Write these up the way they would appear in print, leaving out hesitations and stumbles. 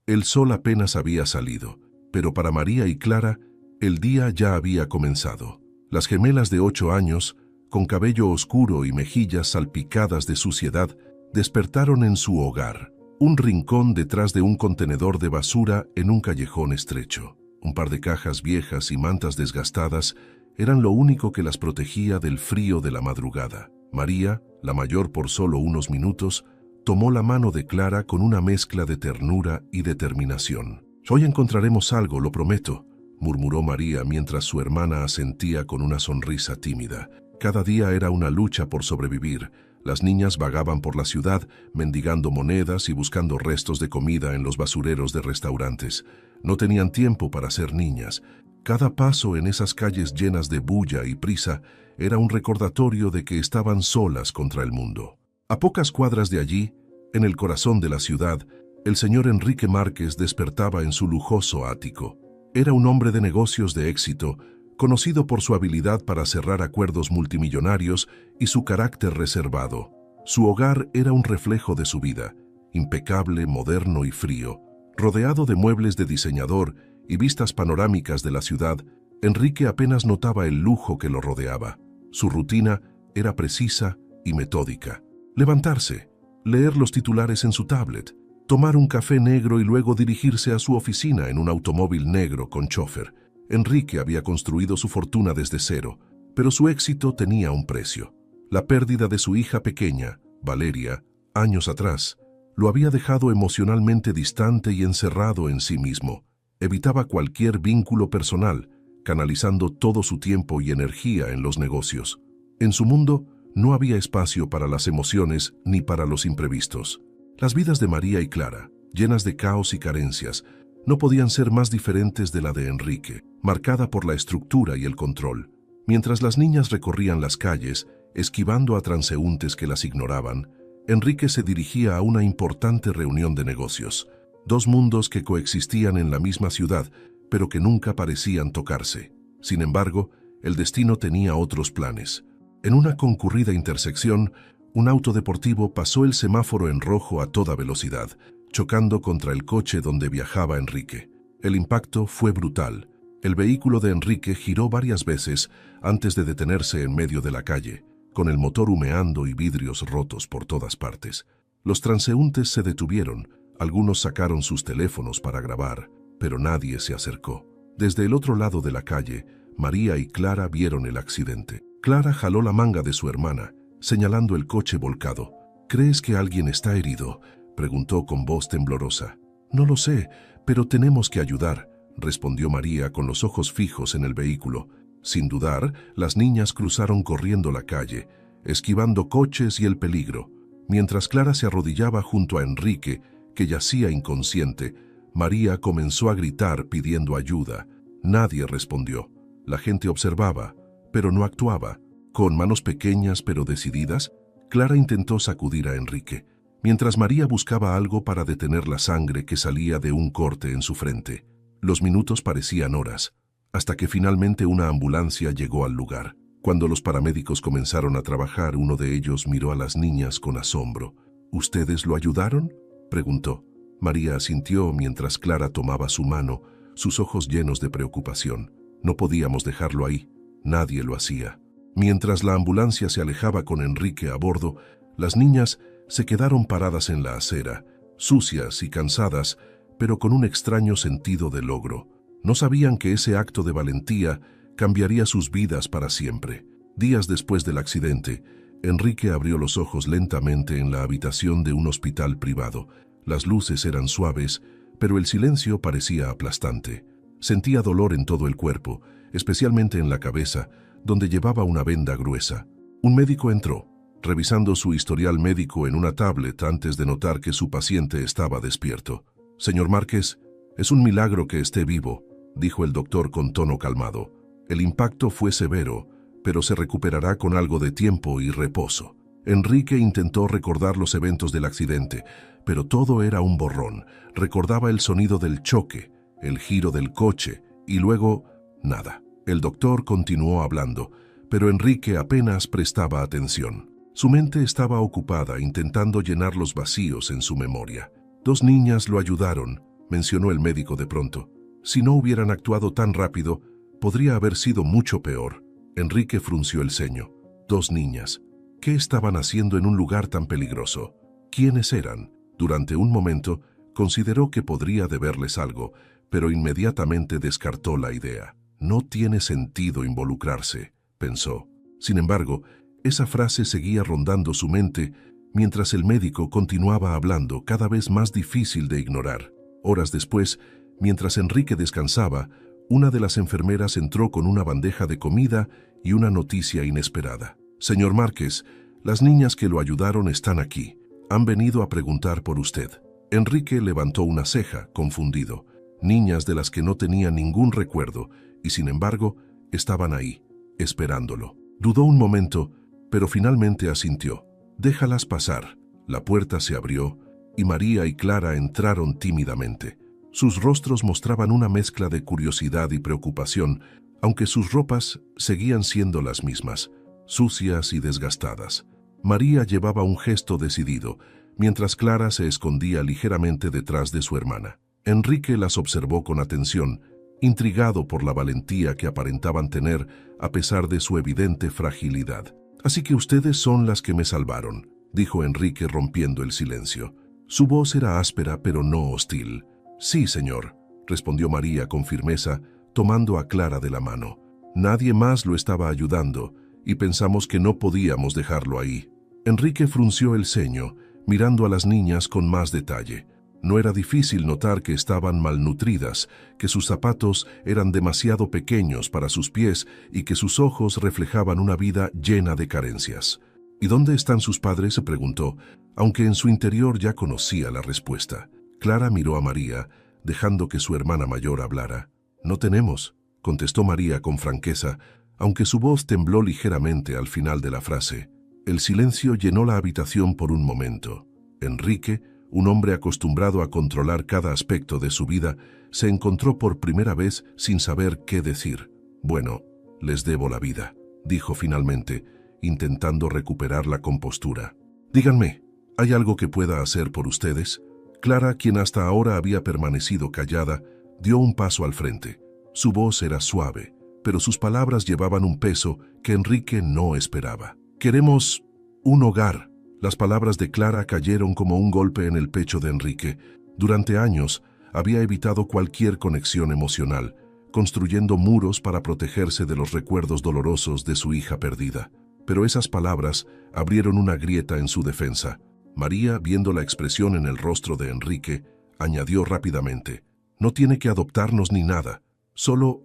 El sol apenas había salido, pero para María y Clara, el día ya había comenzado. Las gemelas de 8 años, con cabello oscuro y mejillas salpicadas de suciedad, despertaron en su hogar, un rincón detrás de un contenedor de basura en un callejón estrecho. Un par de cajas viejas y mantas desgastadas eran lo único que las protegía del frío de la madrugada. María, la mayor por solo unos minutos, tomó la mano de Clara con una mezcla de ternura y determinación. «Hoy encontraremos algo, lo prometo», murmuró María mientras su hermana asentía con una sonrisa tímida. Cada día era una lucha por sobrevivir. Las niñas vagaban por la ciudad, mendigando monedas y buscando restos de comida en los basureros de restaurantes. No tenían tiempo para ser niñas. Cada paso en esas calles llenas de bulla y prisa era un recordatorio de que estaban solas contra el mundo. A pocas cuadras de allí, en el corazón de la ciudad, el señor Enrique Márquez despertaba en su lujoso ático. Era un hombre de negocios de éxito, conocido por su habilidad para cerrar acuerdos multimillonarios y su carácter reservado. Su hogar era un reflejo de su vida, impecable, moderno y frío. Rodeado de muebles de diseñador y vistas panorámicas de la ciudad, Enrique apenas notaba el lujo que lo rodeaba. Su rutina era precisa y metódica. Levantarse, leer los titulares en su tablet, tomar un café negro y luego dirigirse a su oficina en un automóvil negro con chofer. Enrique había construido su fortuna desde cero, pero su éxito tenía un precio. La pérdida de su hija pequeña, Valeria, años atrás, lo había dejado emocionalmente distante y encerrado en sí mismo. Evitaba cualquier vínculo personal, canalizando todo su tiempo y energía en los negocios. En su mundo no había espacio para las emociones ni para los imprevistos. Las vidas de María y Clara, llenas de caos y carencias, no podían ser más diferentes de la de Enrique, marcada por la estructura y el control. Mientras las niñas recorrían las calles, esquivando a transeúntes que las ignoraban, Enrique se dirigía a una importante reunión de negocios. Dos mundos que coexistían en la misma ciudad, pero que nunca parecían tocarse. Sin embargo, el destino tenía otros planes. En una concurrida intersección, un auto deportivo pasó el semáforo en rojo a toda velocidad, chocando contra el coche donde viajaba Enrique. El impacto fue brutal. El vehículo de Enrique giró varias veces antes de detenerse en medio de la calle, con el motor humeando y vidrios rotos por todas partes. Los transeúntes se detuvieron, algunos sacaron sus teléfonos para grabar, pero nadie se acercó. Desde el otro lado de la calle, María y Clara vieron el accidente. Clara jaló la manga de su hermana, señalando el coche volcado. «¿Crees que alguien está herido?», preguntó con voz temblorosa. «No lo sé, pero tenemos que ayudar», respondió María con los ojos fijos en el vehículo. Sin dudar, las niñas cruzaron corriendo la calle, esquivando coches y el peligro. Mientras Clara se arrodillaba junto a Enrique, que yacía inconsciente, María comenzó a gritar pidiendo ayuda. Nadie respondió. La gente observaba, pero no actuaba. Con manos pequeñas pero decididas, Clara intentó sacudir a Enrique, mientras María buscaba algo para detener la sangre que salía de un corte en su frente. Los minutos parecían horas, hasta que finalmente una ambulancia llegó al lugar. Cuando los paramédicos comenzaron a trabajar, uno de ellos miró a las niñas con asombro. «¿Ustedes lo ayudaron?», preguntó. María asintió mientras Clara tomaba su mano, sus ojos llenos de preocupación. No podíamos dejarlo ahí. Nadie lo hacía. Mientras la ambulancia se alejaba con Enrique a bordo, las niñas se quedaron paradas en la acera, sucias y cansadas, pero con un extraño sentido de logro. No sabían que ese acto de valentía cambiaría sus vidas para siempre. Días después del accidente, Enrique abrió los ojos lentamente en la habitación de un hospital privado. Las luces eran suaves, pero el silencio parecía aplastante. Sentía dolor en todo el cuerpo, especialmente en la cabeza, donde llevaba una venda gruesa. Un médico entró, revisando su historial médico en una tablet antes de notar que su paciente estaba despierto. «Señor Márquez, es un milagro que esté vivo», dijo el doctor con tono calmado. «El impacto fue severo, pero se recuperará con algo de tiempo y reposo». Enrique intentó recordar los eventos del accidente, pero todo era un borrón. Recordaba el sonido del choque, el giro del coche, y luego nada. El doctor continuó hablando, pero Enrique apenas prestaba atención. Su mente estaba ocupada intentando llenar los vacíos en su memoria. Dos niñas lo ayudaron, mencionó el médico de pronto. Si no hubieran actuado tan rápido, podría haber sido mucho peor. Enrique frunció el ceño. 2 niñas. ¿Qué estaban haciendo en un lugar tan peligroso? ¿Quiénes eran? Durante un momento, consideró que podría deberles algo, pero inmediatamente descartó la idea. No tiene sentido involucrarse, pensó. Sin embargo, esa frase seguía rondando su mente mientras el médico continuaba hablando, cada vez más difícil de ignorar. Horas después, mientras Enrique descansaba, una de las enfermeras entró con una bandeja de comida y una noticia inesperada. «Señor Márquez, las niñas que lo ayudaron están aquí. Han venido a preguntar por usted». Enrique levantó una ceja, confundido. Niñas de las que no tenía ningún recuerdo y, sin embargo, estaban ahí, esperándolo. Dudó un momento, pero finalmente asintió. «Déjalas pasar». La puerta se abrió y María y Clara entraron tímidamente. Sus rostros mostraban una mezcla de curiosidad y preocupación, aunque sus ropas seguían siendo las mismas, sucias y desgastadas. María llevaba un gesto decidido, mientras Clara se escondía ligeramente detrás de su hermana. Enrique las observó con atención, intrigado por la valentía que aparentaban tener a pesar de su evidente fragilidad. «Así que ustedes son las que me salvaron», dijo Enrique rompiendo el silencio. Su voz era áspera pero no hostil. «Sí, señor», respondió María con firmeza, tomando a Clara de la mano. «Nadie más lo estaba ayudando y pensamos que no podíamos dejarlo ahí». Enrique frunció el ceño, mirando a las niñas con más detalle. No era difícil notar que estaban malnutridas, que sus zapatos eran demasiado pequeños para sus pies y que sus ojos reflejaban una vida llena de carencias. «¿Y dónde están sus padres?», se preguntó, aunque en su interior ya conocía la respuesta. Clara miró a María, dejando que su hermana mayor hablara. «No tenemos», contestó María con franqueza, aunque su voz tembló ligeramente al final de la frase. El silencio llenó la habitación por un momento. Enrique, un hombre acostumbrado a controlar cada aspecto de su vida, se encontró por primera vez sin saber qué decir. «Bueno, les debo la vida», dijo finalmente, intentando recuperar la compostura. «Díganme, ¿hay algo que pueda hacer por ustedes?». Clara, quien hasta ahora había permanecido callada, dio un paso al frente. Su voz era suave, pero sus palabras llevaban un peso que Enrique no esperaba. «Queremos un hogar». Las palabras de Clara cayeron como un golpe en el pecho de Enrique. Durante años había evitado cualquier conexión emocional, construyendo muros para protegerse de los recuerdos dolorosos de su hija perdida. Pero esas palabras abrieron una grieta en su defensa. María, viendo la expresión en el rostro de Enrique, añadió rápidamente: «No tiene que adoptarnos ni nada. Solo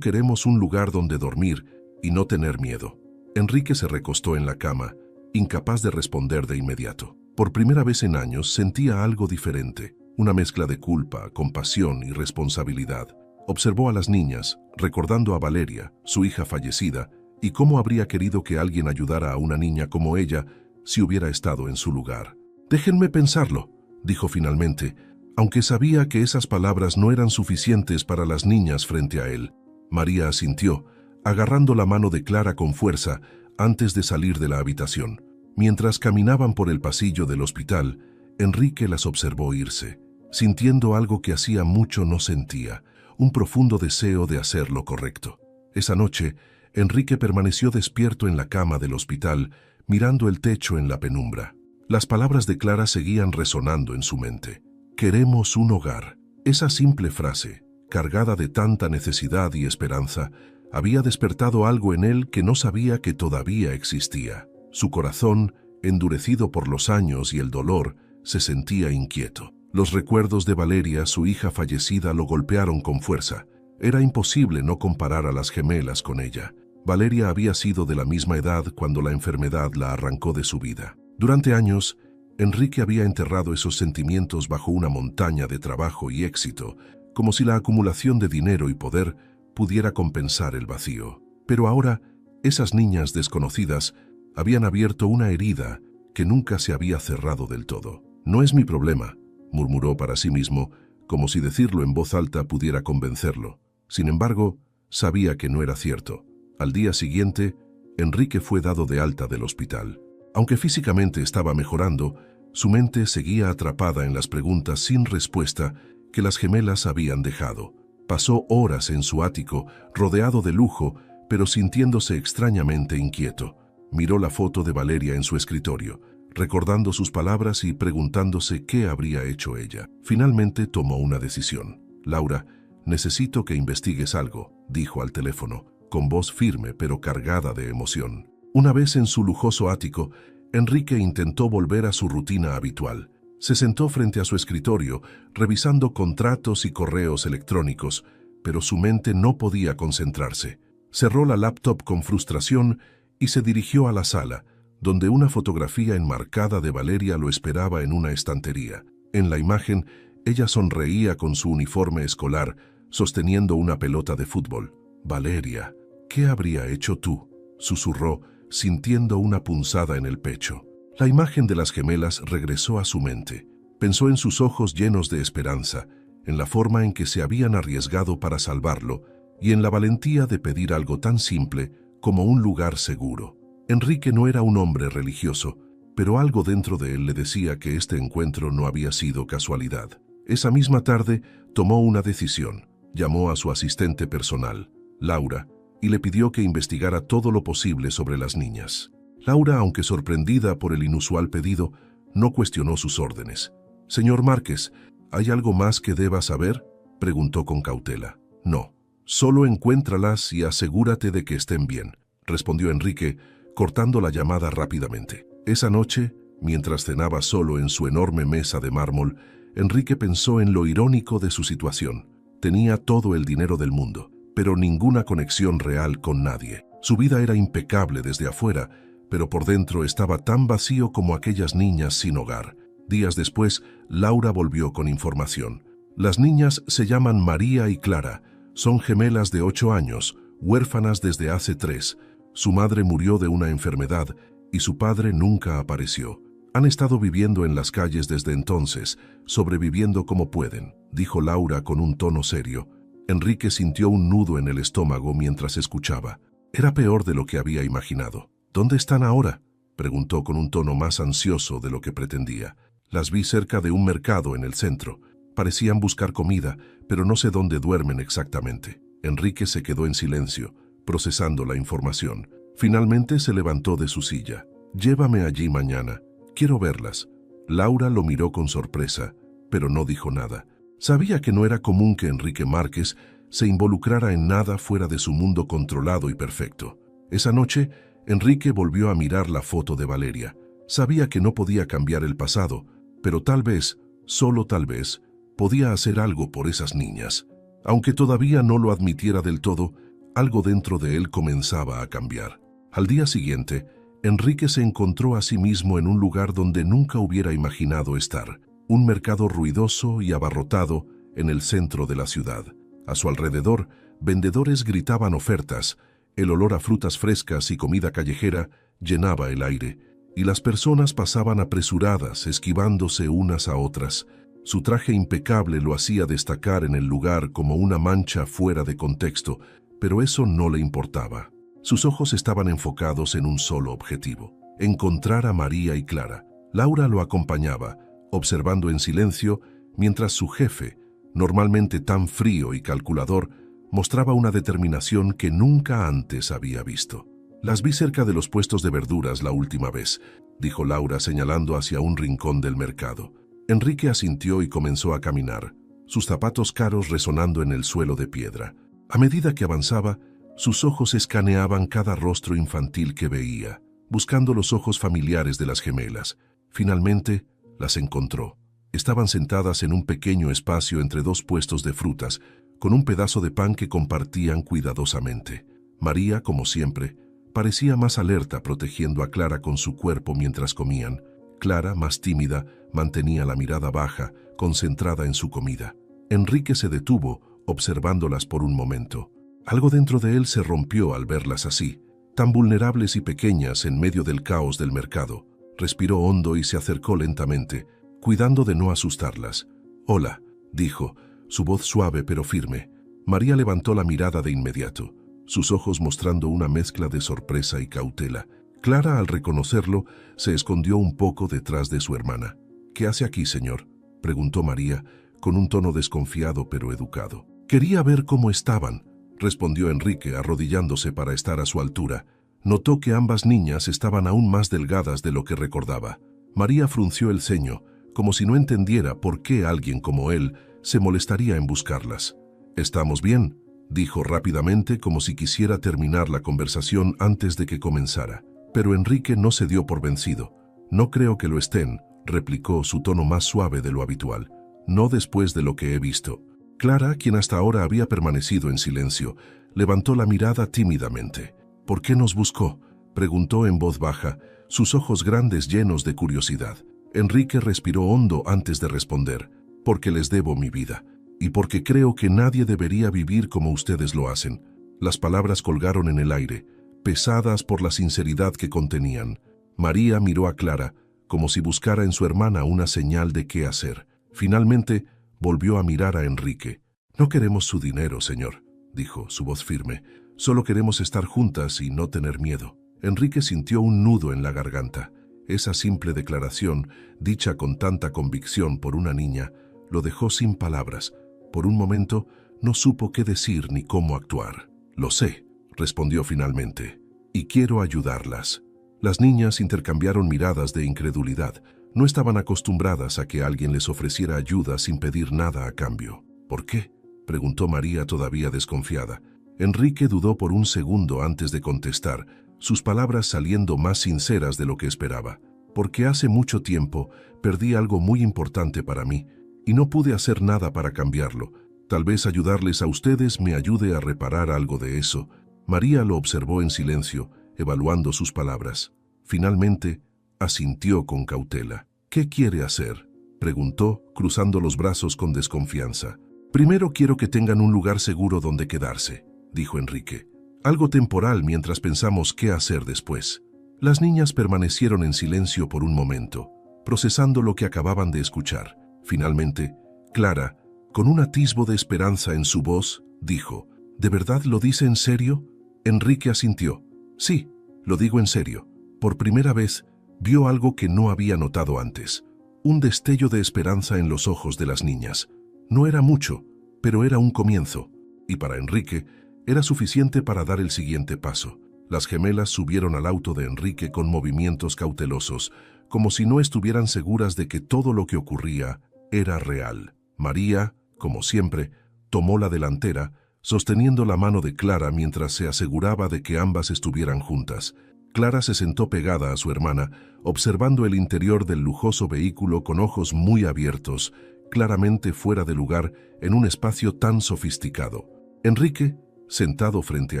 queremos un lugar donde dormir y no tener miedo». Enrique se recostó en la cama, incapaz de responder de inmediato. Por primera vez en años sentía algo diferente, una mezcla de culpa, compasión y responsabilidad. Observó a las niñas, recordando a Valeria, su hija fallecida, y cómo habría querido que alguien ayudara a una niña como ella si hubiera estado en su lugar. «Déjenme pensarlo», dijo finalmente, aunque sabía que esas palabras no eran suficientes para las niñas frente a él. María asintió, agarrando la mano de Clara con fuerza antes de salir de la habitación. Mientras caminaban por el pasillo del hospital, Enrique las observó irse, sintiendo algo que hacía mucho no sentía, un profundo deseo de hacer lo correcto. Esa noche, Enrique permaneció despierto en la cama del hospital, mirando el techo en la penumbra. Las palabras de Clara seguían resonando en su mente. «Queremos un hogar». Esa simple frase, cargada de tanta necesidad y esperanza, había despertado algo en él que no sabía que todavía existía. Su corazón, endurecido por los años y el dolor, se sentía inquieto. Los recuerdos de Valeria, su hija fallecida, lo golpearon con fuerza. Era imposible no comparar a las gemelas con ella. Valeria había sido de la misma edad cuando la enfermedad la arrancó de su vida. Durante años, Enrique había enterrado esos sentimientos bajo una montaña de trabajo y éxito, como si la acumulación de dinero y poder pudiera compensar el vacío. Pero ahora, esas niñas desconocidas habían abierto una herida que nunca se había cerrado del todo. «No es mi problema», murmuró para sí mismo, como si decirlo en voz alta pudiera convencerlo. Sin embargo, sabía que no era cierto. Al día siguiente, Enrique fue dado de alta del hospital. Aunque físicamente estaba mejorando, su mente seguía atrapada en las preguntas sin respuesta que las gemelas habían dejado. Pasó horas en su ático, rodeado de lujo, pero sintiéndose extrañamente inquieto. Miró la foto de Valeria en su escritorio, recordando sus palabras y preguntándose qué habría hecho ella. Finalmente tomó una decisión. «Laura, necesito que investigues algo», dijo al teléfono, con voz firme pero cargada de emoción. Una vez en su lujoso ático, Enrique intentó volver a su rutina habitual. Se sentó frente a su escritorio, revisando contratos y correos electrónicos, pero su mente no podía concentrarse. Cerró la laptop con frustración y se dirigió a la sala, donde una fotografía enmarcada de Valeria lo esperaba en una estantería. En la imagen, ella sonreía con su uniforme escolar, sosteniendo una pelota de fútbol. «Valeria, ¿qué habría hecho tú?», susurró, sintiendo una punzada en el pecho. La imagen de las gemelas regresó a su mente. Pensó en sus ojos llenos de esperanza, en la forma en que se habían arriesgado para salvarlo y en la valentía de pedir algo tan simple como un lugar seguro. Enrique no era un hombre religioso, pero algo dentro de él le decía que este encuentro no había sido casualidad. Esa misma tarde tomó una decisión. Llamó a su asistente personal, Laura, y le pidió que investigara todo lo posible sobre las niñas. Laura, aunque sorprendida por el inusual pedido, no cuestionó sus órdenes. «Señor Márquez, ¿hay algo más que deba saber?», preguntó con cautela. «No, solo encuéntralas y asegúrate de que estén bien», respondió Enrique, cortando la llamada rápidamente. Esa noche, mientras cenaba solo en su enorme mesa de mármol, Enrique pensó en lo irónico de su situación. Tenía todo el dinero del mundo, pero ninguna conexión real con nadie. Su vida era impecable desde afuera, pero por dentro estaba tan vacío como aquellas niñas sin hogar. Días después, Laura volvió con información. Las niñas se llaman María y Clara. Son gemelas de 8 años, huérfanas desde hace 3. Su madre murió de una enfermedad y su padre nunca apareció. Han estado viviendo en las calles desde entonces, sobreviviendo como pueden, dijo Laura con un tono serio. Enrique sintió un nudo en el estómago mientras escuchaba. Era peor de lo que había imaginado. «¿Dónde están ahora?», preguntó con un tono más ansioso de lo que pretendía. «Las vi cerca de un mercado en el centro. Parecían buscar comida, pero no sé dónde duermen exactamente». Enrique se quedó en silencio, procesando la información. Finalmente se levantó de su silla. «Llévame allí mañana. Quiero verlas». Laura lo miró con sorpresa, pero no dijo nada. Sabía que no era común que Enrique Márquez se involucrara en nada fuera de su mundo controlado y perfecto. Esa noche, Enrique volvió a mirar la foto de Valeria. Sabía que no podía cambiar el pasado, pero tal vez, solo tal vez, podía hacer algo por esas niñas. Aunque todavía no lo admitiera del todo, algo dentro de él comenzaba a cambiar. Al día siguiente, Enrique se encontró a sí mismo en un lugar donde nunca hubiera imaginado estar. Un mercado ruidoso y abarrotado en el centro de la ciudad. A su alrededor, vendedores gritaban ofertas. El olor a frutas frescas y comida callejera llenaba el aire, y las personas pasaban apresuradas, esquivándose unas a otras. Su traje impecable lo hacía destacar en el lugar como una mancha fuera de contexto, pero eso no le importaba. Sus ojos estaban enfocados en un solo objetivo: encontrar a María y Clara. Laura lo acompañaba, observando en silencio, mientras su jefe, normalmente tan frío y calculador, mostraba una determinación que nunca antes había visto. «Las vi cerca de los puestos de verduras la última vez», dijo Laura señalando hacia un rincón del mercado. Enrique asintió y comenzó a caminar, sus zapatos caros resonando en el suelo de piedra. A medida que avanzaba, sus ojos escaneaban cada rostro infantil que veía, buscando los ojos familiares de las gemelas. Finalmente, las encontró. Estaban sentadas en un pequeño espacio entre 2 puestos de frutas, con un pedazo de pan que compartían cuidadosamente. María, como siempre, parecía más alerta protegiendo a Clara con su cuerpo mientras comían. Clara, más tímida, mantenía la mirada baja, concentrada en su comida. Enrique se detuvo, observándolas por un momento. Algo dentro de él se rompió al verlas así, tan vulnerables y pequeñas en medio del caos del mercado. Respiró hondo y se acercó lentamente, cuidando de no asustarlas. «Hola», dijo, su voz suave pero firme. María levantó la mirada de inmediato, sus ojos mostrando una mezcla de sorpresa y cautela. Clara, al reconocerlo, se escondió un poco detrás de su hermana. «¿Qué hace aquí, señor?», preguntó María, con un tono desconfiado pero educado. «Quería ver cómo estaban», respondió Enrique, arrodillándose para estar a su altura. Notó que ambas niñas estaban aún más delgadas de lo que recordaba. María frunció el ceño, como si no entendiera por qué alguien como él se molestaría en buscarlas. «¿Estamos bien?», dijo rápidamente, como si quisiera terminar la conversación antes de que comenzara. Pero Enrique no se dio por vencido. «No creo que lo estén», replicó, su tono más suave de lo habitual. «No después de lo que he visto». Clara, quien hasta ahora había permanecido en silencio, levantó la mirada tímidamente. «¿Por qué nos buscó?», preguntó en voz baja, sus ojos grandes llenos de curiosidad. Enrique respiró hondo antes de responder. «Porque les debo mi vida, y porque creo que nadie debería vivir como ustedes lo hacen». Las palabras colgaron en el aire, pesadas por la sinceridad que contenían. María miró a Clara, como si buscara en su hermana una señal de qué hacer. Finalmente, volvió a mirar a Enrique. «No queremos su dinero, señor», dijo, su voz firme. «Solo queremos estar juntas y no tener miedo». Enrique sintió un nudo en la garganta. Esa simple declaración, dicha con tanta convicción por una niña, lo dejó sin palabras. Por un momento, no supo qué decir ni cómo actuar. «Lo sé», respondió finalmente, «y quiero ayudarlas». Las niñas intercambiaron miradas de incredulidad. No estaban acostumbradas a que alguien les ofreciera ayuda sin pedir nada a cambio. «¿Por qué?», preguntó María, todavía desconfiada. Enrique dudó por un segundo antes de contestar, sus palabras saliendo más sinceras de lo que esperaba. «Porque hace mucho tiempo perdí algo muy importante para mí, y no pude hacer nada para cambiarlo. Tal vez ayudarles a ustedes me ayude a reparar algo de eso». María lo observó en silencio, evaluando sus palabras. Finalmente, asintió con cautela. «¿Qué quiere hacer?», preguntó, cruzando los brazos con desconfianza. «Primero quiero que tengan un lugar seguro donde quedarse», dijo Enrique. «Algo temporal mientras pensamos qué hacer después». Las niñas permanecieron en silencio por un momento, procesando lo que acababan de escuchar. Finalmente, Clara, con un atisbo de esperanza en su voz, dijo: «¿De verdad lo dice en serio?». Enrique asintió. «Sí, lo digo en serio». Por primera vez, vio algo que no había notado antes. Un destello de esperanza en los ojos de las niñas. No era mucho, pero era un comienzo. Y para Enrique, era suficiente para dar el siguiente paso. Las gemelas subieron al auto de Enrique con movimientos cautelosos, como si no estuvieran seguras de que todo lo que ocurría era real. María, como siempre, tomó la delantera, sosteniendo la mano de Clara mientras se aseguraba de que ambas estuvieran juntas. Clara se sentó pegada a su hermana, observando el interior del lujoso vehículo con ojos muy abiertos, claramente fuera de lugar en un espacio tan sofisticado. Enrique, sentado frente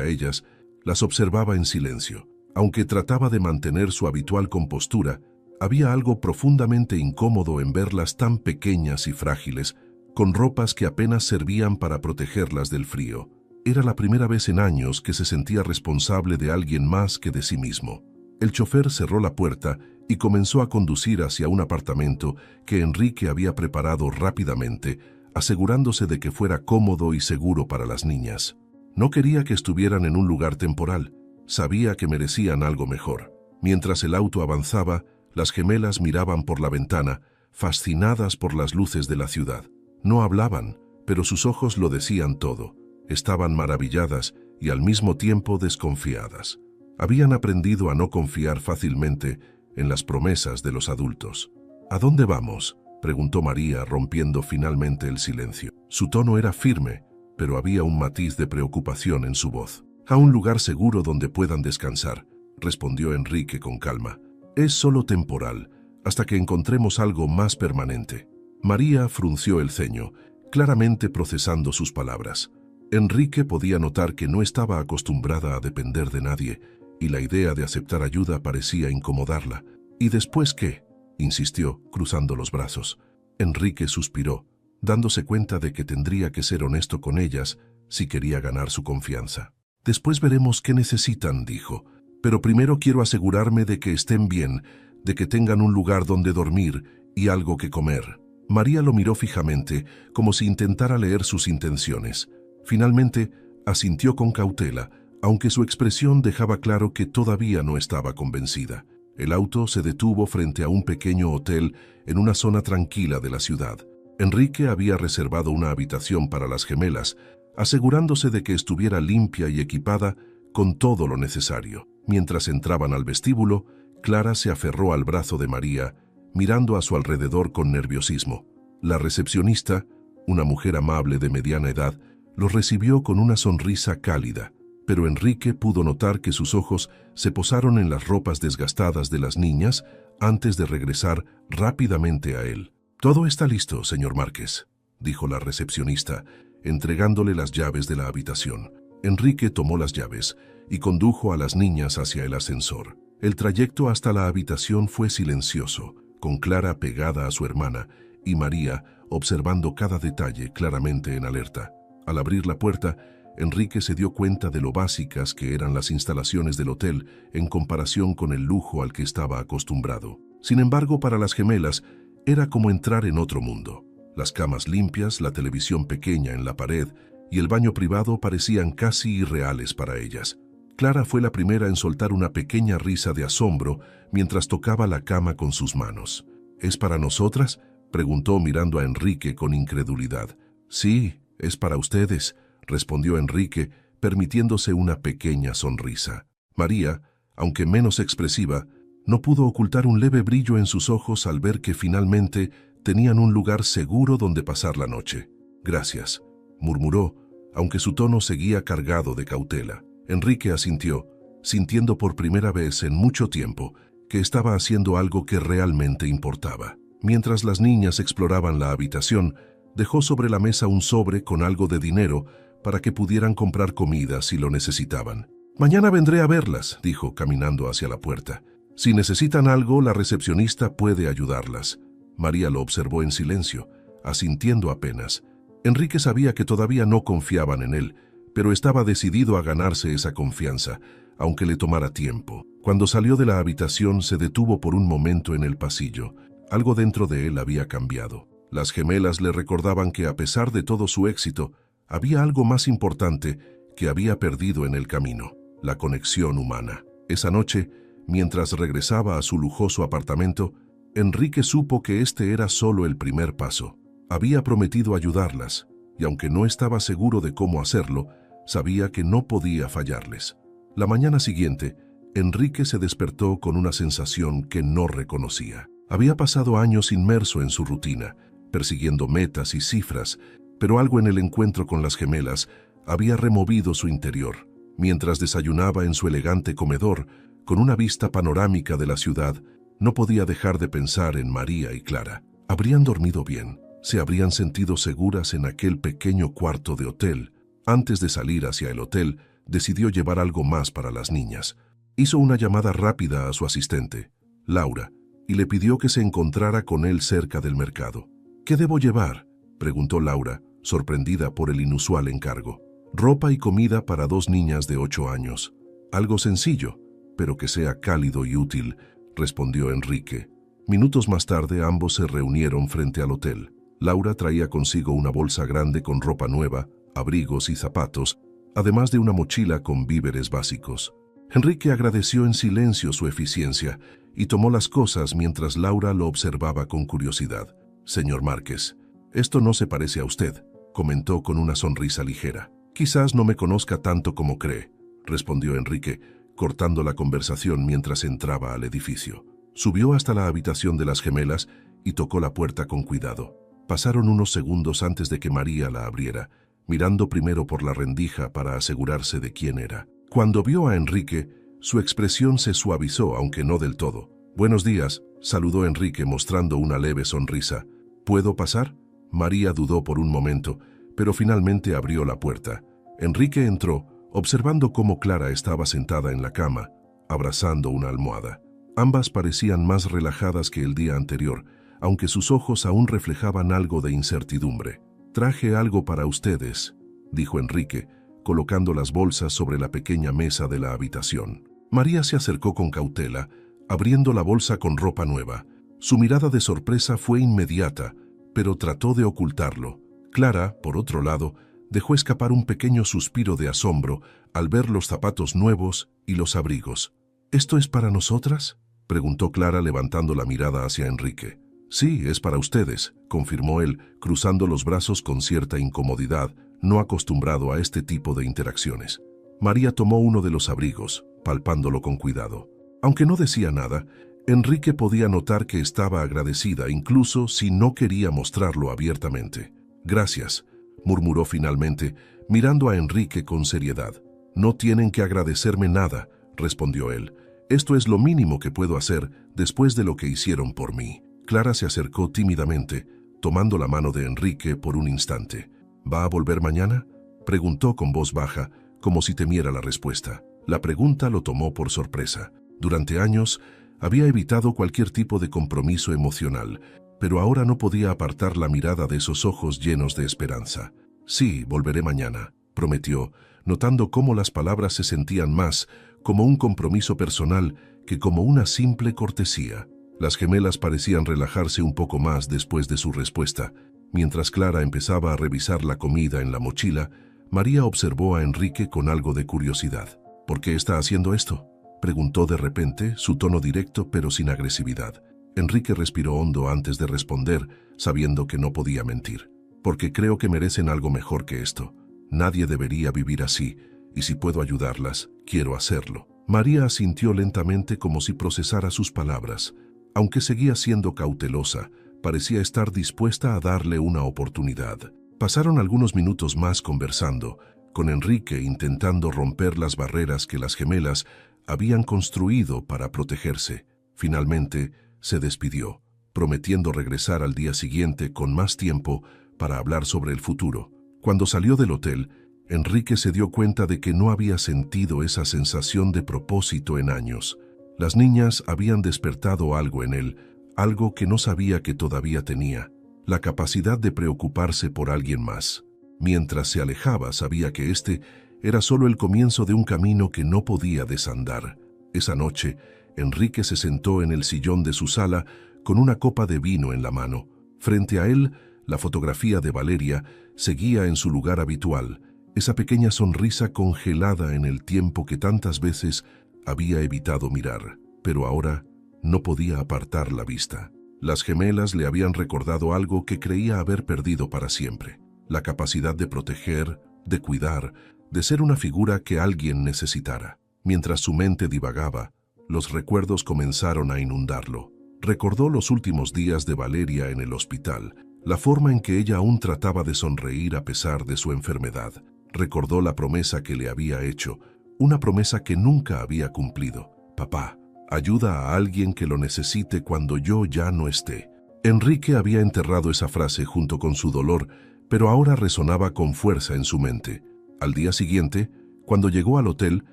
a ellas, las observaba en silencio. Aunque trataba de mantener su habitual compostura, había algo profundamente incómodo en verlas tan pequeñas y frágiles, con ropas que apenas servían para protegerlas del frío. Era la primera vez en años que se sentía responsable de alguien más que de sí mismo. El chofer cerró la puerta y comenzó a conducir hacia un apartamento que Enrique había preparado rápidamente, asegurándose de que fuera cómodo y seguro para las niñas. No quería que estuvieran en un lugar temporal, sabía que merecían algo mejor. Mientras el auto avanzaba, las gemelas miraban por la ventana, fascinadas por las luces de la ciudad. No hablaban, pero sus ojos lo decían todo. Estaban maravilladas y al mismo tiempo desconfiadas. Habían aprendido a no confiar fácilmente en las promesas de los adultos. «¿A dónde vamos?», preguntó María, rompiendo finalmente el silencio. Su tono era firme, pero había un matiz de preocupación en su voz. «A un lugar seguro donde puedan descansar», respondió Enrique con calma. «Es solo temporal, hasta que encontremos algo más permanente». María frunció el ceño, claramente procesando sus palabras. Enrique podía notar que no estaba acostumbrada a depender de nadie, y la idea de aceptar ayuda parecía incomodarla. «¿Y después qué?», insistió, cruzando los brazos. Enrique suspiró, dándose cuenta de que tendría que ser honesto con ellas si quería ganar su confianza. «Después veremos qué necesitan», dijo, «pero primero quiero asegurarme de que estén bien, de que tengan un lugar donde dormir y algo que comer». María lo miró fijamente, como si intentara leer sus intenciones. Finalmente, asintió con cautela, aunque su expresión dejaba claro que todavía no estaba convencida. El auto se detuvo frente a un pequeño hotel en una zona tranquila de la ciudad. Enrique había reservado una habitación para las gemelas, asegurándose de que estuviera limpia y equipada con todo lo necesario. Mientras entraban al vestíbulo, Clara se aferró al brazo de María, mirando a su alrededor con nerviosismo. La recepcionista, una mujer amable de mediana edad, los recibió con una sonrisa cálida, pero Enrique pudo notar que sus ojos se posaron en las ropas desgastadas de las niñas antes de regresar rápidamente a él. «Todo está listo, señor Márquez», dijo la recepcionista, entregándole las llaves de la habitación. Enrique tomó las llaves y condujo a las niñas hacia el ascensor. El trayecto hasta la habitación fue silencioso, con Clara pegada a su hermana y María observando cada detalle claramente en alerta. Al abrir la puerta, Enrique se dio cuenta de lo básicas que eran las instalaciones del hotel en comparación con el lujo al que estaba acostumbrado. Sin embargo, para las gemelas, era como entrar en otro mundo. Las camas limpias, la televisión pequeña en la pared y el baño privado parecían casi irreales para ellas. Clara fue la primera en soltar una pequeña risa de asombro mientras tocaba la cama con sus manos. «¿Es para nosotras?», preguntó mirando a Enrique con incredulidad. «Sí, es para ustedes», respondió Enrique, permitiéndose una pequeña sonrisa. María, aunque menos expresiva, no pudo ocultar un leve brillo en sus ojos al ver que finalmente tenían un lugar seguro donde pasar la noche. «Gracias», murmuró, aunque su tono seguía cargado de cautela. Enrique asintió, sintiendo por primera vez en mucho tiempo que estaba haciendo algo que realmente importaba. Mientras las niñas exploraban la habitación, dejó sobre la mesa un sobre con algo de dinero para que pudieran comprar comida si lo necesitaban. «Mañana vendré a verlas», dijo, caminando hacia la puerta. «Si necesitan algo, la recepcionista puede ayudarlas». María lo observó en silencio, asintiendo apenas. Enrique sabía que todavía no confiaban en él, pero estaba decidido a ganarse esa confianza, aunque le tomara tiempo. Cuando salió de la habitación, se detuvo por un momento en el pasillo. Algo dentro de él había cambiado. Las gemelas le recordaban que, a pesar de todo su éxito, había algo más importante que había perdido en el camino: la conexión humana. Esa noche, mientras regresaba a su lujoso apartamento, Enrique supo que este era solo el primer paso. Había prometido ayudarlas, y aunque no estaba seguro de cómo hacerlo, sabía que no podía fallarles. La mañana siguiente, Enrique se despertó con una sensación que no reconocía. Había pasado años inmerso en su rutina, persiguiendo metas y cifras, pero algo en el encuentro con las gemelas había removido su interior. Mientras desayunaba en su elegante comedor, con una vista panorámica de la ciudad, no podía dejar de pensar en María y Clara. Habrían dormido bien, se habrían sentido seguras en aquel pequeño cuarto de hotel. Antes de salir hacia el hotel, decidió llevar algo más para las niñas. Hizo una llamada rápida a su asistente, Laura, y le pidió que se encontrara con él cerca del mercado. «¿Qué debo llevar?», preguntó Laura, sorprendida por el inusual encargo. «Ropa y comida para 2 niñas de 8 años. Algo sencillo, pero que sea cálido y útil», respondió Enrique. Minutos más tarde, ambos se reunieron frente al hotel. Laura traía consigo una bolsa grande con ropa nueva, abrigos y zapatos, además de una mochila con víveres básicos. Enrique agradeció en silencio su eficiencia y tomó las cosas mientras Laura lo observaba con curiosidad. «Señor Márquez, esto no se parece a usted», comentó con una sonrisa ligera. «Quizás no me conozca tanto como cree», respondió Enrique, cortando la conversación mientras entraba al edificio. Subió hasta la habitación de las gemelas y tocó la puerta con cuidado. Pasaron unos segundos antes de que María la abriera, mirando primero por la rendija para asegurarse de quién era. Cuando vio a Enrique, su expresión se suavizó, aunque no del todo. «Buenos días», saludó Enrique mostrando una leve sonrisa. «¿Puedo pasar?». María dudó por un momento, pero finalmente abrió la puerta. Enrique entró, observando cómo Clara estaba sentada en la cama, abrazando una almohada. Ambas parecían más relajadas que el día anterior, aunque sus ojos aún reflejaban algo de incertidumbre. «Traje algo para ustedes», dijo Enrique, colocando las bolsas sobre la pequeña mesa de la habitación. María se acercó con cautela, abriendo la bolsa con ropa nueva. Su mirada de sorpresa fue inmediata, pero trató de ocultarlo. Clara, por otro lado, dejó escapar un pequeño suspiro de asombro al ver los zapatos nuevos y los abrigos. «¿Esto es para nosotras?», preguntó Clara levantando la mirada hacia Enrique. Sí, es para ustedes, confirmó él, cruzando los brazos con cierta incomodidad, no acostumbrado a este tipo de interacciones. María tomó uno de los abrigos, palpándolo con cuidado. Aunque no decía nada, Enrique podía notar que estaba agradecida, incluso si no quería mostrarlo abiertamente. Gracias, murmuró finalmente, mirando a Enrique con seriedad. No tienen que agradecerme nada, respondió él. Esto es lo mínimo que puedo hacer después de lo que hicieron por mí. Clara se acercó tímidamente, tomando la mano de Enrique por un instante. ¿Va a volver mañana?, preguntó con voz baja, como si temiera la respuesta. La pregunta lo tomó por sorpresa. Durante años, había evitado cualquier tipo de compromiso emocional, pero ahora no podía apartar la mirada de esos ojos llenos de esperanza. Sí, volveré mañana, prometió, notando cómo las palabras se sentían más como un compromiso personal que como una simple cortesía. Las gemelas parecían relajarse un poco más después de su respuesta. Mientras Clara empezaba a revisar la comida en la mochila, María observó a Enrique con algo de curiosidad. ¿Por qué está haciendo esto?, preguntó de repente, su tono directo pero sin agresividad. Enrique respiró hondo antes de responder, sabiendo que no podía mentir. Porque creo que merecen algo mejor que esto. Nadie debería vivir así, y si puedo ayudarlas, quiero hacerlo. María asintió lentamente como si procesara sus palabras. Aunque seguía siendo cautelosa, parecía estar dispuesta a darle una oportunidad. Pasaron algunos minutos más conversando, con Enrique intentando romper las barreras que las gemelas habían construido para protegerse. Finalmente, se despidió, prometiendo regresar al día siguiente con más tiempo para hablar sobre el futuro. Cuando salió del hotel, Enrique se dio cuenta de que no había sentido esa sensación de propósito en años. Las niñas habían despertado algo en él, algo que no sabía que todavía tenía, la capacidad de preocuparse por alguien más. Mientras se alejaba, sabía que este era solo el comienzo de un camino que no podía desandar. Esa noche, Enrique se sentó en el sillón de su sala con una copa de vino en la mano. Frente a él, la fotografía de Valeria seguía en su lugar habitual, esa pequeña sonrisa congelada en el tiempo que tantas veces había evitado mirar, pero ahora no podía apartar la vista. Las gemelas le habían recordado algo que creía haber perdido para siempre: la capacidad de proteger, de cuidar, de ser una figura que alguien necesitara. Mientras su mente divagaba, los recuerdos comenzaron a inundarlo. Recordó los últimos días de Valeria en el hospital, la forma en que ella aún trataba de sonreír a pesar de su enfermedad. Recordó la promesa que le había hecho, una promesa que nunca había cumplido. Papá, ayuda a alguien que lo necesite cuando yo ya no esté. Enrique había enterrado esa frase junto con su dolor, pero ahora resonaba con fuerza en su mente. Al día siguiente, cuando llegó al hotel,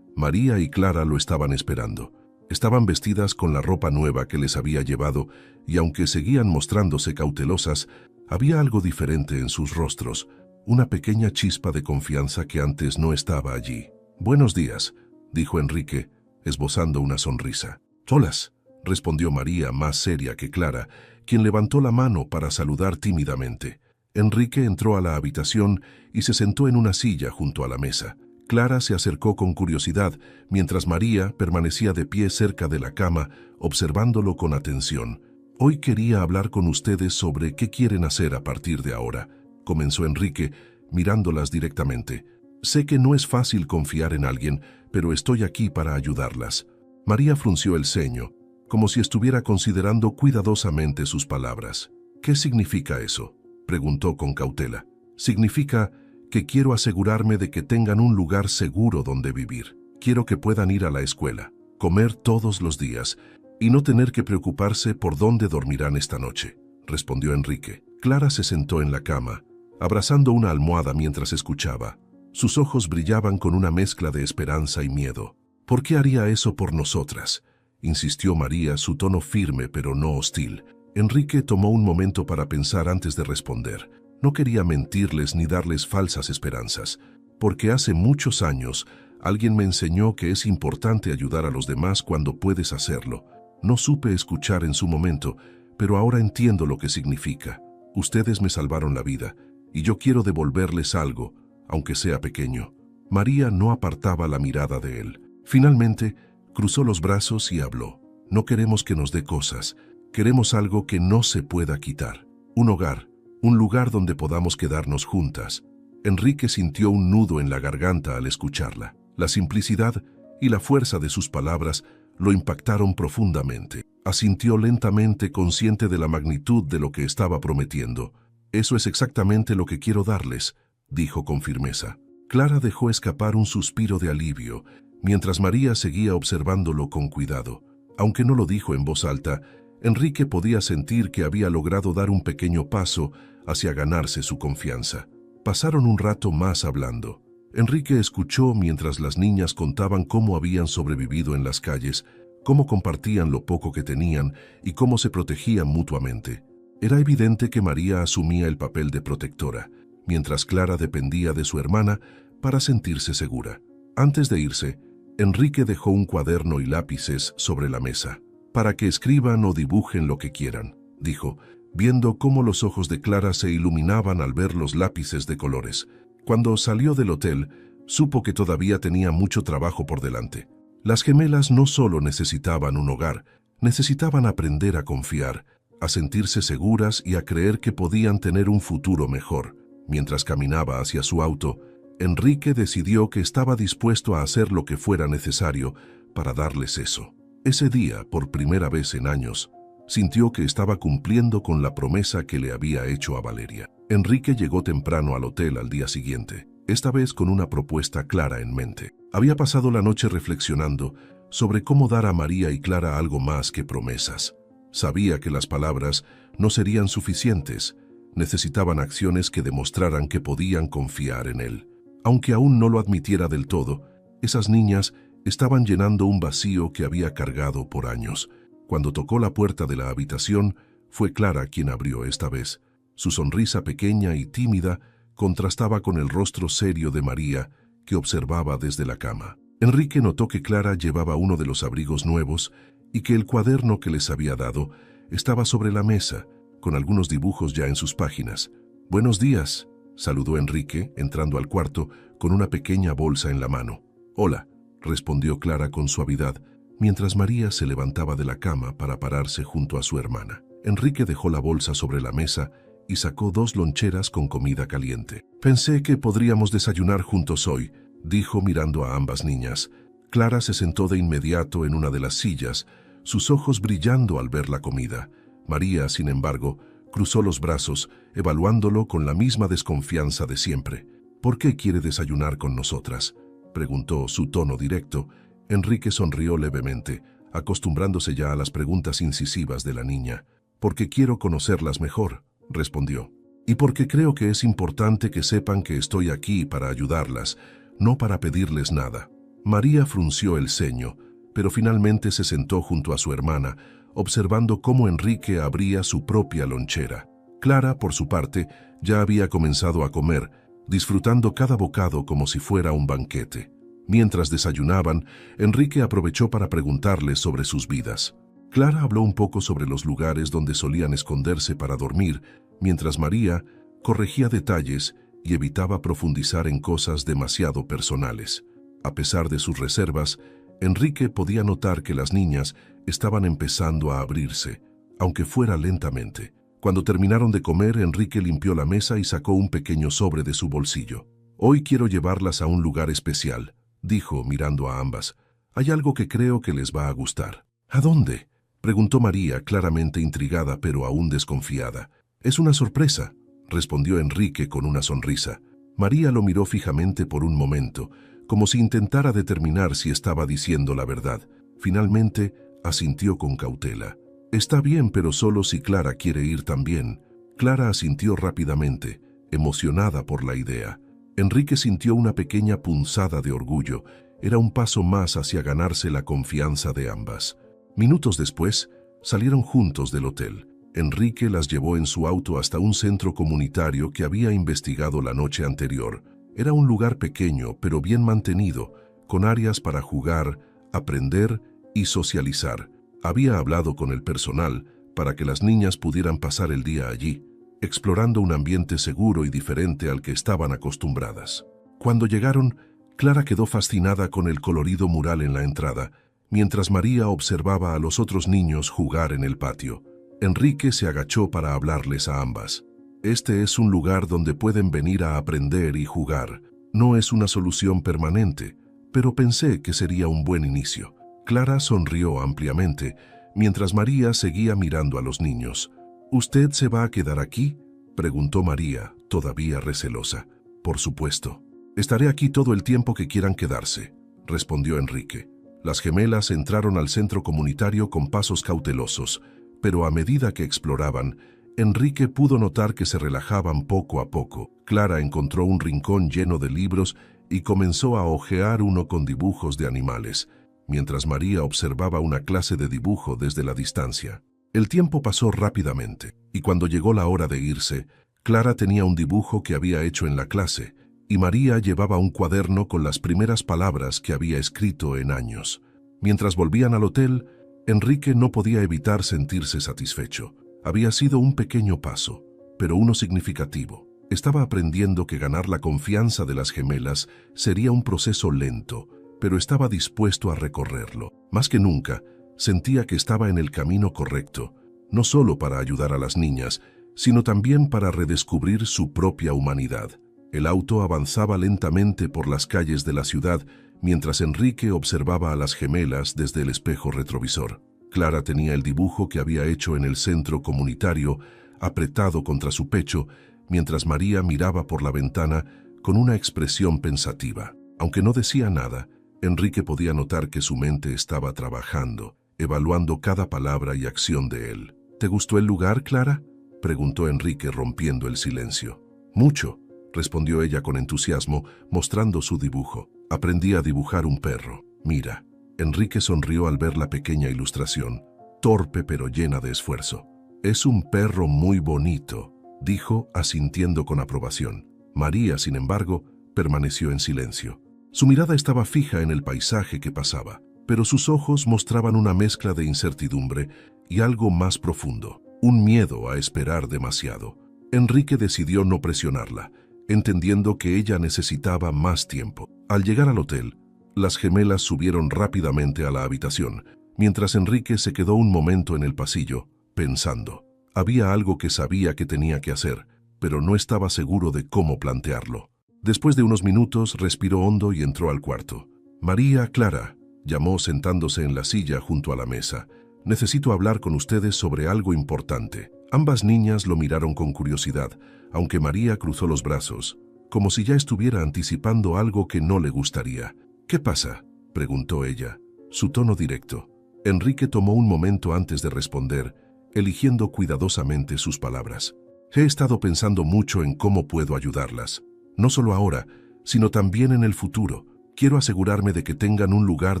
María y Clara lo estaban esperando. Estaban vestidas con la ropa nueva que les había llevado, y aunque seguían mostrándose cautelosas, había algo diferente en sus rostros, una pequeña chispa de confianza que antes no estaba allí. «Buenos días», dijo Enrique, esbozando una sonrisa. «Solas», respondió María, más seria que Clara, quien levantó la mano para saludar tímidamente. Enrique entró a la habitación y se sentó en una silla junto a la mesa. Clara se acercó con curiosidad, mientras María permanecía de pie cerca de la cama, observándolo con atención. «Hoy quería hablar con ustedes sobre qué quieren hacer a partir de ahora», comenzó Enrique, mirándolas directamente. «Sé que no es fácil confiar en alguien, pero estoy aquí para ayudarlas». María frunció el ceño, como si estuviera considerando cuidadosamente sus palabras. «¿Qué significa eso?», preguntó con cautela. «Significa que quiero asegurarme de que tengan un lugar seguro donde vivir. Quiero que puedan ir a la escuela, comer todos los días y no tener que preocuparse por dónde dormirán esta noche», respondió Enrique. Clara se sentó en la cama, abrazando una almohada mientras escuchaba. Sus ojos brillaban con una mezcla de esperanza y miedo. «¿Por qué haría eso por nosotras?», insistió María, su tono firme pero no hostil. Enrique tomó un momento para pensar antes de responder. No quería mentirles ni darles falsas esperanzas, porque hace muchos años alguien me enseñó que es importante ayudar a los demás cuando puedes hacerlo. No supe escuchar en su momento, pero ahora entiendo lo que significa. Ustedes me salvaron la vida, y yo quiero devolverles algo, aunque sea pequeño. María no apartaba la mirada de él. Finalmente, cruzó los brazos y habló. «No queremos que nos dé cosas, Queremos algo que no se pueda quitar. Un hogar, un lugar donde podamos quedarnos juntas. Enrique sintió un nudo en la garganta al escucharla. La simplicidad y la fuerza de sus palabras lo impactaron profundamente. Asintió lentamente, consciente de la magnitud de lo que estaba prometiendo. «Eso es exactamente lo que quiero darles», dijo con firmeza. Clara dejó escapar un suspiro de alivio, mientras María seguía observándolo con cuidado. Aunque no lo dijo en voz alta, Enrique podía sentir que había logrado dar un pequeño paso hacia ganarse su confianza. Pasaron un rato más hablando. Enrique escuchó mientras las niñas contaban cómo habían sobrevivido en las calles, cómo compartían lo poco que tenían y cómo se protegían mutuamente. Era evidente que María asumía el papel de protectora, mientras Clara dependía de su hermana para sentirse segura. Antes de irse, Enrique dejó un cuaderno y lápices sobre la mesa. «Para que escriban o dibujen lo que quieran», dijo, viendo cómo los ojos de Clara se iluminaban al ver los lápices de colores. Cuando salió del hotel, supo que todavía tenía mucho trabajo por delante. Las gemelas no solo necesitaban un hogar, necesitaban aprender a confiar, a sentirse seguras y a creer que podían tener un futuro mejor. Mientras caminaba hacia su auto, Enrique decidió que estaba dispuesto a hacer lo que fuera necesario para darles eso. Ese día, por primera vez en años, sintió que estaba cumpliendo con la promesa que le había hecho a Valeria. Enrique llegó temprano al hotel al día siguiente, esta vez con una propuesta clara en mente. Había pasado la noche reflexionando sobre cómo dar a María y Clara algo más que promesas. Sabía que las palabras no serían suficientes, necesitaban acciones que demostraran que podían confiar en él. Aunque aún no lo admitiera del todo, esas niñas estaban llenando un vacío que había cargado por años. Cuando tocó la puerta de la habitación, fue Clara quien abrió esta vez. Su sonrisa pequeña y tímida contrastaba con el rostro serio de María, que observaba desde la cama. Enrique notó que Clara llevaba uno de los abrigos nuevos y que el cuaderno que les había dado estaba sobre la mesa, con algunos dibujos ya en sus páginas. «Buenos días», saludó Enrique, entrando al cuarto con una pequeña bolsa en la mano. «Hola», respondió Clara con suavidad, mientras María se levantaba de la cama para pararse junto a su hermana. Enrique dejó la bolsa sobre la mesa y sacó 2 loncheras con comida caliente. «Pensé que podríamos desayunar juntos hoy», dijo mirando a ambas niñas. Clara se sentó de inmediato en una de las sillas, sus ojos brillando al ver la comida. María, sin embargo, cruzó los brazos, evaluándolo con la misma desconfianza de siempre. «¿Por qué quiere desayunar con nosotras?», preguntó, su tono directo. Enrique sonrió levemente, acostumbrándose ya a las preguntas incisivas de la niña. «Porque quiero conocerlas mejor», respondió. «Y porque creo que es importante que sepan que estoy aquí para ayudarlas, no para pedirles nada». María frunció el ceño, pero finalmente se sentó junto a su hermana, observando cómo Enrique abría su propia lonchera. Clara, por su parte, ya había comenzado a comer, disfrutando cada bocado como si fuera un banquete. Mientras desayunaban, Enrique aprovechó para preguntarles sobre sus vidas. Clara habló un poco sobre los lugares donde solían esconderse para dormir, mientras María corregía detalles y evitaba profundizar en cosas demasiado personales. A pesar de sus reservas, Enrique podía notar que las niñas estaban empezando a abrirse, aunque fuera lentamente. Cuando terminaron de comer, Enrique limpió la mesa y sacó un pequeño sobre de su bolsillo. «Hoy quiero llevarlas a un lugar especial», dijo mirando a ambas. «Hay algo que creo que les va a gustar». «¿A dónde?», preguntó María, claramente intrigada pero aún desconfiada. «Es una sorpresa», respondió Enrique con una sonrisa. María lo miró fijamente por un momento, como si intentara determinar si estaba diciendo la verdad. Finalmente, asintió con cautela. «Está bien, pero solo si Clara quiere ir también». Clara asintió rápidamente, emocionada por la idea. Enrique sintió una pequeña punzada de orgullo. Era un paso más hacia ganarse la confianza de ambas. Minutos después, salieron juntos del hotel. Enrique las llevó en su auto hasta un centro comunitario que había investigado la noche anterior. Era un lugar pequeño, pero bien mantenido, con áreas para jugar, aprender y socializar. Había hablado con el personal para que las niñas pudieran pasar el día allí, explorando un ambiente seguro y diferente al que estaban acostumbradas. Cuando llegaron, Clara quedó fascinada con el colorido mural en la entrada, mientras María observaba a los otros niños jugar en el patio. Enrique se agachó para hablarles a ambas. Este es un lugar donde pueden venir a aprender y jugar. No es una solución permanente, pero pensé que sería un buen inicio. Clara sonrió ampliamente, mientras María seguía mirando a los niños. ¿Usted se va a quedar aquí?, preguntó María, todavía recelosa. Por supuesto. Estaré aquí todo el tiempo que quieran quedarse, respondió Enrique. Las gemelas entraron al centro comunitario con pasos cautelosos, pero a medida que exploraban, Enrique pudo notar que se relajaban poco a poco. Clara encontró un rincón lleno de libros y comenzó a hojear uno con dibujos de animales, mientras María observaba una clase de dibujo desde la distancia. El tiempo pasó rápidamente, y cuando llegó la hora de irse, Clara tenía un dibujo que había hecho en la clase, y María llevaba un cuaderno con las primeras palabras que había escrito en años. Mientras volvían al hotel, Enrique no podía evitar sentirse satisfecho. Había sido un pequeño paso, pero uno significativo. Estaba aprendiendo que ganar la confianza de las gemelas sería un proceso lento, pero estaba dispuesto a recorrerlo. Más que nunca, sentía que estaba en el camino correcto, no solo para ayudar a las niñas, sino también para redescubrir su propia humanidad. El auto avanzaba lentamente por las calles de la ciudad, mientras Enrique observaba a las gemelas desde el espejo retrovisor. Clara tenía el dibujo que había hecho en el centro comunitario apretado contra su pecho, mientras María miraba por la ventana con una expresión pensativa. Aunque no decía nada, Enrique podía notar que su mente estaba trabajando, evaluando cada palabra y acción de él. ¿Te gustó el lugar, Clara?, preguntó Enrique rompiendo el silencio. Mucho, respondió ella con entusiasmo, mostrando su dibujo. Aprendí a dibujar un perro. Mira. Enrique sonrió al ver la pequeña ilustración, torpe pero llena de esfuerzo. Es un perro muy bonito, dijo, asintiendo con aprobación. María, sin embargo, permaneció en silencio. Su mirada estaba fija en el paisaje que pasaba, pero sus ojos mostraban una mezcla de incertidumbre y algo más profundo, un miedo a esperar demasiado. Enrique decidió no presionarla, entendiendo que ella necesitaba más tiempo. Al llegar al hotel, las gemelas subieron rápidamente a la habitación, mientras Enrique se quedó un momento en el pasillo, pensando. Había algo que sabía que tenía que hacer, pero no estaba seguro de cómo plantearlo. Después de unos minutos, respiró hondo y entró al cuarto. María, Clara, llamó sentándose en la silla junto a la mesa. Necesito hablar con ustedes sobre algo importante. Ambas niñas lo miraron con curiosidad, aunque María cruzó los brazos, como si ya estuviera anticipando algo que no le gustaría. ¿Qué pasa?, preguntó ella, su tono directo. Enrique tomó un momento antes de responder, eligiendo cuidadosamente sus palabras. He estado pensando mucho en cómo puedo ayudarlas. No solo ahora, sino también en el futuro. Quiero asegurarme de que tengan un lugar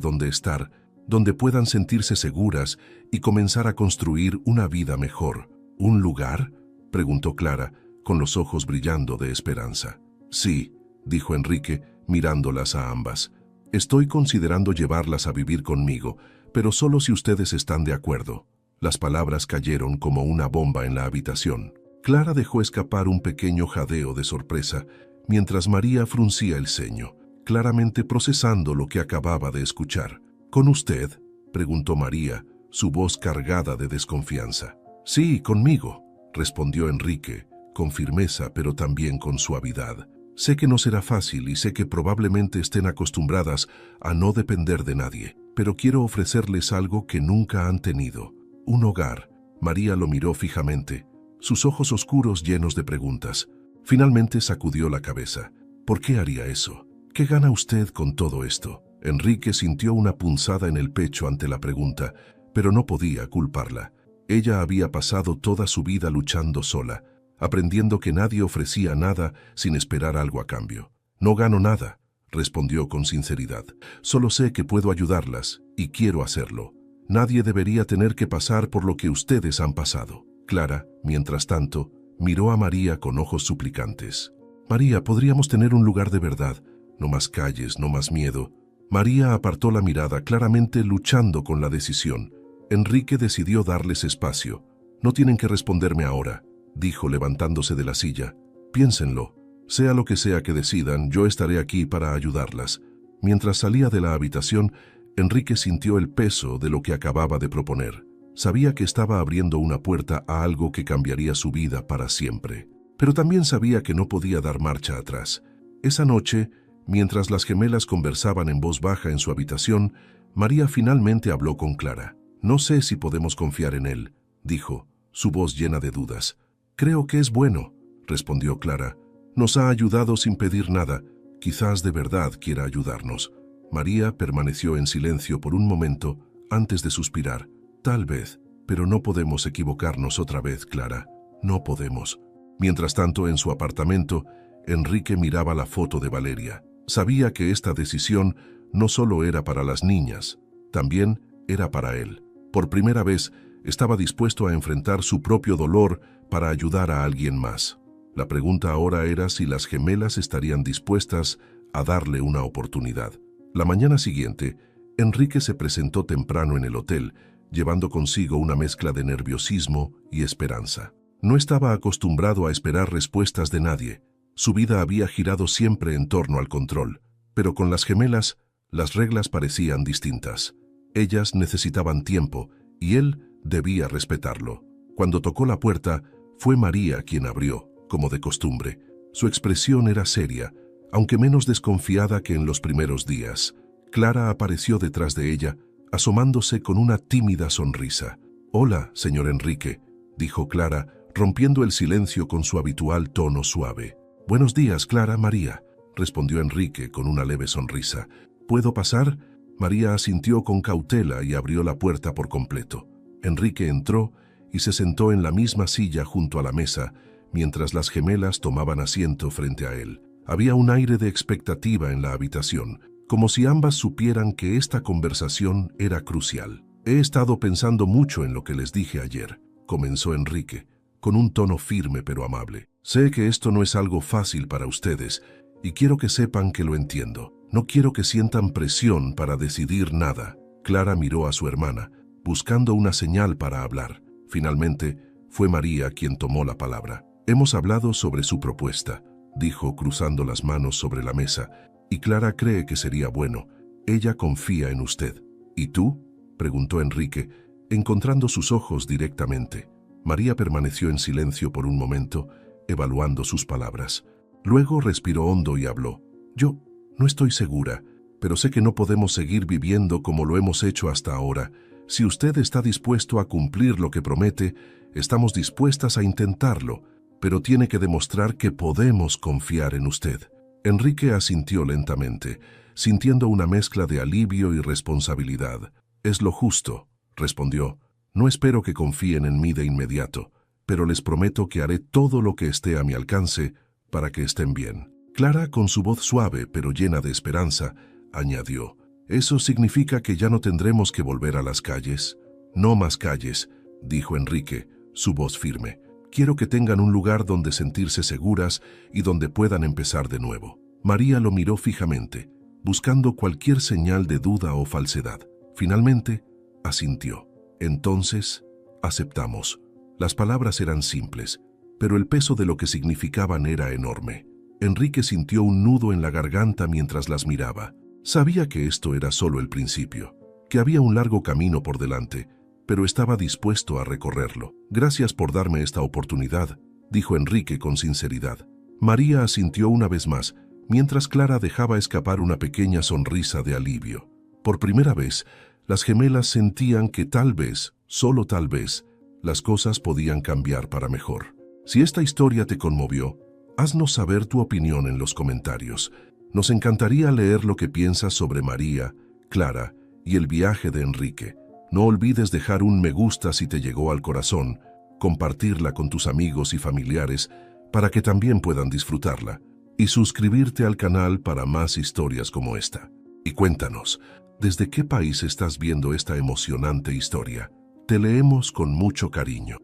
donde estar, donde puedan sentirse seguras y comenzar a construir una vida mejor. ¿Un lugar?, preguntó Clara, con los ojos brillando de esperanza. Sí, dijo Enrique, mirándolas a ambas. Estoy considerando llevarlas a vivir conmigo, pero solo si ustedes están de acuerdo. Las palabras cayeron como una bomba en la habitación. Clara dejó escapar un pequeño jadeo de sorpresa, mientras María fruncía el ceño, claramente procesando lo que acababa de escuchar. ¿Con usted?, preguntó María, su voz cargada de desconfianza. Sí, conmigo, respondió Enrique, con firmeza pero también con suavidad. Sé que no será fácil y sé que probablemente estén acostumbradas a no depender de nadie, pero quiero ofrecerles algo que nunca han tenido. Un hogar. María lo miró fijamente, sus ojos oscuros llenos de preguntas. Finalmente sacudió la cabeza. ¿Por qué haría eso? ¿Qué gana usted con todo esto? Enrique sintió una punzada en el pecho ante la pregunta, pero no podía culparla. Ella había pasado toda su vida luchando sola, aprendiendo que nadie ofrecía nada sin esperar algo a cambio. No gano nada, respondió con sinceridad. Solo sé que puedo ayudarlas y quiero hacerlo. Nadie debería tener que pasar por lo que ustedes han pasado. Clara, mientras tanto, miró a María con ojos suplicantes. María, podríamos tener un lugar de verdad. No más calles, no más miedo. María apartó la mirada, claramente luchando con la decisión. Enrique decidió darles espacio. No tienen que responderme ahora, dijo levantándose de la silla. Piénsenlo. Sea lo que sea que decidan, yo estaré aquí para ayudarlas. Mientras salía de la habitación, Enrique sintió el peso de lo que acababa de proponer. Sabía que estaba abriendo una puerta a algo que cambiaría su vida para siempre. Pero también sabía que no podía dar marcha atrás. Esa noche, mientras las gemelas conversaban en voz baja en su habitación, María finalmente habló con Clara. «No sé si podemos confiar en él», dijo, su voz llena de dudas. «Creo que es bueno», respondió Clara. «Nos ha ayudado sin pedir nada. Quizás de verdad quiera ayudarnos». María permaneció en silencio por un momento antes de suspirar. «Tal vez, pero no podemos equivocarnos otra vez, Clara. No podemos». Mientras tanto, en su apartamento, Enrique miraba la foto de Valeria. Sabía que esta decisión no solo era para las niñas, también era para él. Por primera vez, estaba dispuesto a enfrentar su propio dolor para ayudar a alguien más. La pregunta ahora era si las gemelas estarían dispuestas a darle una oportunidad. La mañana siguiente, Enrique se presentó temprano en el hotel, llevando consigo una mezcla de nerviosismo y esperanza. No estaba acostumbrado a esperar respuestas de nadie. Su vida había girado siempre en torno al control, pero con las gemelas, las reglas parecían distintas. Ellas necesitaban tiempo y él debía respetarlo. Cuando tocó la puerta, fue María quien abrió, como de costumbre. Su expresión era seria, aunque menos desconfiada que en los primeros días. Clara apareció detrás de ella, asomándose con una tímida sonrisa. «Hola, señor Enrique», dijo Clara, rompiendo el silencio con su habitual tono suave. «Buenos días, Clara, María», respondió Enrique con una leve sonrisa. «¿Puedo pasar?» María asintió con cautela y abrió la puerta por completo. Enrique entró y se sentó en la misma silla junto a la mesa, mientras las gemelas tomaban asiento frente a él. Había un aire de expectativa en la habitación, como si ambas supieran que esta conversación era crucial. «He estado pensando mucho en lo que les dije ayer», comenzó Enrique, con un tono firme pero amable. «Sé que esto no es algo fácil para ustedes, y quiero que sepan que lo entiendo. No quiero que sientan presión para decidir nada». Clara miró a su hermana, buscando una señal para hablar. Finalmente, fue María quien tomó la palabra. «Hemos hablado sobre su propuesta», dijo cruzando las manos sobre la mesa, «y Clara cree que sería bueno. Ella confía en usted». «¿Y tú?», preguntó Enrique, encontrando sus ojos directamente. María permaneció en silencio por un momento, evaluando sus palabras. Luego respiró hondo y habló. «Yo no estoy segura, pero sé que no podemos seguir viviendo como lo hemos hecho hasta ahora. Si usted está dispuesto a cumplir lo que promete, estamos dispuestas a intentarlo, pero tiene que demostrar que podemos confiar en usted». Enrique asintió lentamente, sintiendo una mezcla de alivio y responsabilidad. «Es lo justo», respondió. «No espero que confíen en mí de inmediato, pero les prometo que haré todo lo que esté a mi alcance para que estén bien». Clara, con su voz suave pero llena de esperanza, añadió. «¿Eso significa que ya no tendremos que volver a las calles?» «No más calles», dijo Enrique, su voz firme. «Quiero que tengan un lugar donde sentirse seguras y donde puedan empezar de nuevo». María lo miró fijamente, buscando cualquier señal de duda o falsedad. Finalmente, asintió. «Entonces, aceptamos». Las palabras eran simples, pero el peso de lo que significaban era enorme. Enrique sintió un nudo en la garganta mientras las miraba. Sabía que esto era solo el principio, que había un largo camino por delante, pero estaba dispuesto a recorrerlo. «Gracias por darme esta oportunidad», dijo Enrique con sinceridad. María asintió una vez más, mientras Clara dejaba escapar una pequeña sonrisa de alivio. Por primera vez, las gemelas sentían que tal vez, solo tal vez, las cosas podían cambiar para mejor. Si esta historia te conmovió, haznos saber tu opinión en los comentarios. Nos encantaría leer lo que piensas sobre María, Clara y el viaje de Enrique. No olvides dejar un me gusta si te llegó al corazón, compartirla con tus amigos y familiares para que también puedan disfrutarla, y suscribirte al canal para más historias como esta. Y cuéntanos, ¿desde qué país estás viendo esta emocionante historia? Te leemos con mucho cariño.